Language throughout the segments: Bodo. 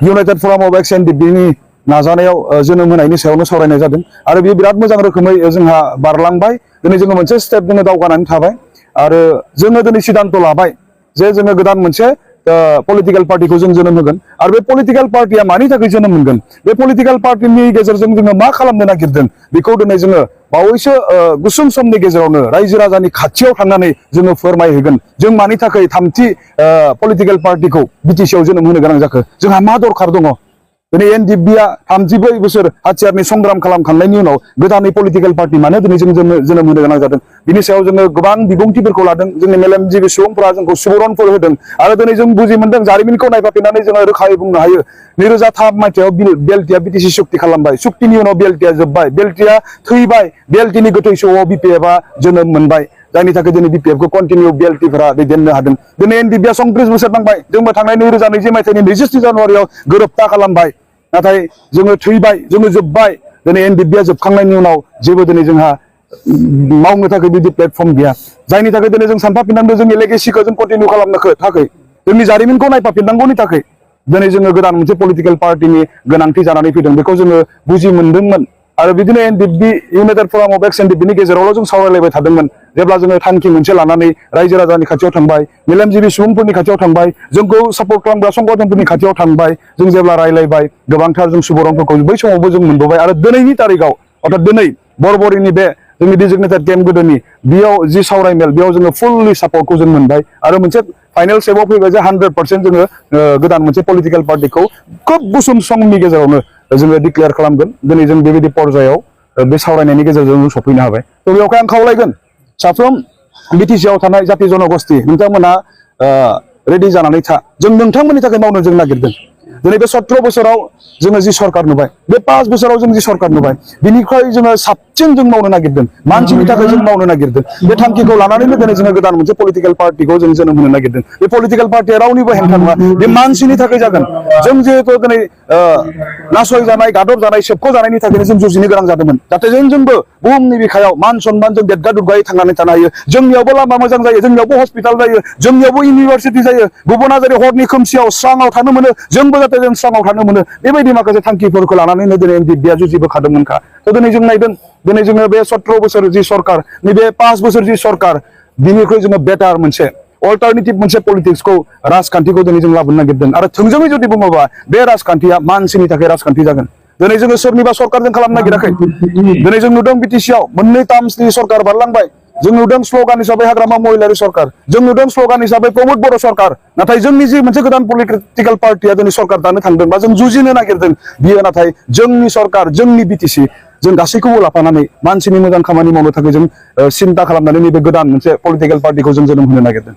इउनाइटेड फराम अफ एक्स एनडिएफबि नाजानायाव जोनोम होनायनि सायावनो सावरायनाय जादों आरो बेयो बिराद मोजां रोखोमै जोंहा बारलांबाय दिनै जोङो मोनसे स्टेप जोङो दावगानानै थाबाय आरो जोङो दिनै सिद्धांत लाबाय जे जोङो गोदान मोनसे पलिटिकल पार्टीखौ जों जोनोम होगोन आरो बे पलिटिकल पार्टीया मानि थाखाय जोनोम मोनगोन बे पलिटिकल पार्टीनि गेजेरजों जोङो मा खालामनो नागिरदों बेखौ दिनै जोङो बावैसो गुसुं समनि गेजेरावनो रायजो राजानि खाथियाव थांनानै जोङो फोरमायहैगोन जों मानि थाखाय थामथि पलिटिकल पार्टीखौ बिटिसिआव जोनोम होनो गोनां जाखो जोंहा मा दरखार दङ दिनै एनडिएफबिआ 34 बोसोर हाथियारनि संग्राम खालामखांनायनि उनाव गोदानै पलिटिकल पार्टी मानो दिनै जों जोनोम होनो गोनां जादों बिनि सायाव जोङो गोबां बिबुंथिफोरखौ लादों जोंनि मेलेमजिबि सुबुंफोरा जोंखौ सुबुरनफोर होदों आरो दिनै जों बुजि मोनदों जारिमिनखौ नायफाफिननानै जोङो रोखायै बुंनो हायो 2003 मायथाइयाव बिएलटिआ बिटिसि सुक्ति खालामबाय सुक्तिनि उनाव बिएलटिआ जोब्बाय बिएलटिआ थैबाय बिएलटिनि गोथै सह'आव बिपिएफआ जोनोम मोनबाय जायनि थाखाय दिनै बिपिएफखौ कन्टिनिउ बिएलटिफोरा दैदेननो हादों दिनै एनडिएफबिआ 33 बोसोर नांबाय जोंबो थांनाय 2020 मायथाइनि 27 जानुवारियाव गोरोबथा खालामबाय नाथाय जोङो थैबाय जोङो जोब्बाय दिनै एनडिएफबिआ जोबखांनायनि उनाव जेबो दिनै जोंहा मावनो थाखाय बिदि प्लेटफर्म गैया जायनि थाखाय दिनै जों सानफाफिननांगौ जोंनि लेगेसिखौ जों कन्टिनिउ खालामनो थाखाय जोंनि जारिमिनखौ नायफाफिननांगौनि थाखाय दिनै जोङो गोदान मोनसे पलिटिकल पार्टीनि गोनांथि जानानै फैदों बेखौ जोङो बुजि मोनदोंमोन आरो बिदिनो एनडिएफबि इउनाइटेड फराम अफ एक्स एनडिएफबिनि गेजेरावल' जों सावरायलायबाय थादोंमोन जेब्ला जोङो थांखि मोनसे लानानै रायजो राजानि खाथियाव थांबाय मेलेमजिबि सुबुंफोरनि खाथियाव थांबाय जोंखौ सापर्ट खालामग्रा संगठनफोरनि खाथियाव थांबाय जों जेब्ला रायलायबाय गोबांथार जों सुबुरुनफोरखौ बै समावबो जों मोनबोबाय आरो दिनैनि तारिखाव अर्थात दिनै बरबरिनि बे जोंनि डिजिगनेटेड केम्प गोदोनि बेयाव जि सावरायमेल बेयाव जोङो फुल्लि सापर्टखौ जों मोनबाय आरो मोनसे फाइनाल स्टेपआव फैबाय जे 100% जोङो गोदान मोनसे पलिटिकल पार्टीखौ खोब गुसुं समनि गेजेरावनो जोङो डिक्लेयार खालामगोन दिनै जों बेबायदि पर्यायाव बे सावरायनायनि गेजेरजों जों सफैनो हाबाय थ' बेवहाय आं खावलायगोन साफ्रोम बिटिसिआव थानाय जाति जनगोष्ठी नोंथांमोना रेडि जानानै था जों नोंथांमोननि थाखाय मावनो जों नागिरदों दिनै बे 17 बोसोराव जोङो जि सरकार नुबाय बे 5 बोसोराव जों जि सरकार नुबाय बिनिख्रुइ जोङो साबसिन जों मावनो नागिरदों मानसिनि थाखाय जों मावनो नागिरदों बे थांखिखौ लानानैनो दिनै जोङो गोदान मोनसे पलिटिकल पार्टीखौ जों जोनोम होनो नागिरदों बे पलिटिकल पार्टीया रावनिबो हेंथा नङा बे मानसिनि थाखाय जागोन जों जिहेतु दिनै नासयजानाय गादब जानाय सेबख' जानायनि थाखायनो जों जुजिनो गोनां जादोंमोन जाहाथे जोंबो बुहुमनि बिखायाव मान सन्मान जों देरगा दुर्गायै थांनानै थानो हायो जोंनियावबो लामा मोजां जायो जोंनियावबो हस्पिटाल जायो जोंनियावबो इउनिभारसिटि जायो गुबुना जेरै हरनि खोमसियाव स्राङाव थानो मोनो जोंबो जाहाथे जों स्राङाव थानो मोनो बेबायदि माखासे थांखिफोरखौ लानानैनो दिनै एनडिएफबिआ जुजिबोखादोंमोनखा थ' दिनै जों नायदों दिनै जोङो बे 17 बोसोर जि सरकार नैबे 5 बोसोर जि सरकार बिनिख्रुइ जोङो बेटार मोनसे अल्टारनेटिभ मोनसे पलिटिक्सखौ राजखान्थिखौ दिनै जों लाबोनो नागिरदों आरो थोंजोङै जुदि बुङोबा बे राजखान्थिया मानसिनि थाखाय राजखान्थि जागोन दिनै जोङो सोरनिबा सरकारजों खालामनो नागिराखै दिनै जों नुदों बिटिसिआव मोननै टार्मसनि सरकार बारलांबाय जों नुदों स्ल'गान हिसाबै हाग्रामा महिलारि सरकार जों नुदों स्ल'गान हिसाबै प्रमोद बर' सरकार नाथाय जोंनि जि मोनसे गोदान पलिटिकल पार्टीया दिनै सरकार दानो थांदों बा जों जुजिनो नागिरदों बियो नाथाय जोंनि सरकार जोंनि बिटिसि जों गासैखौबो लाफानानै मानसिनि मोजां खामानि मावनो थाखाय जों सिन्ता खालामनानै नैबे गोदान मोनसे पलिटिकल पार्टीखौ जों जोनोम होनो नागिरदों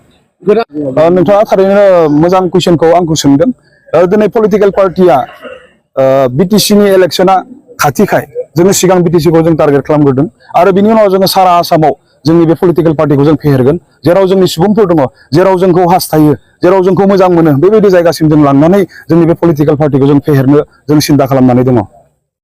नोंथाङा थारैनो मोजां कुइसनखौ आंखौ सोंदों दिनै पलिटिकल पार्टीया बिटिसिनि इलेक्शना खाथिखाय जोङो सिगां बिटिसिखौ जों टार्गेट खालामग्रोदों आरो बिनि उनाव जोङो सारा आसामाव जोंनि बे पलिटिकल पार्टीखौ जों फेहेरगोन जेराव जोंनि सुबुंफोर दङ जेराव जोंखौ हास्थायो जेराव जोंखौ मोजां मोनो बेबायदि जायगासिम जों लांनानै जोंनि बे पलिटिकल पार्टीखौ जों फेहेरनो जों सिन्ता खालामनानै दङ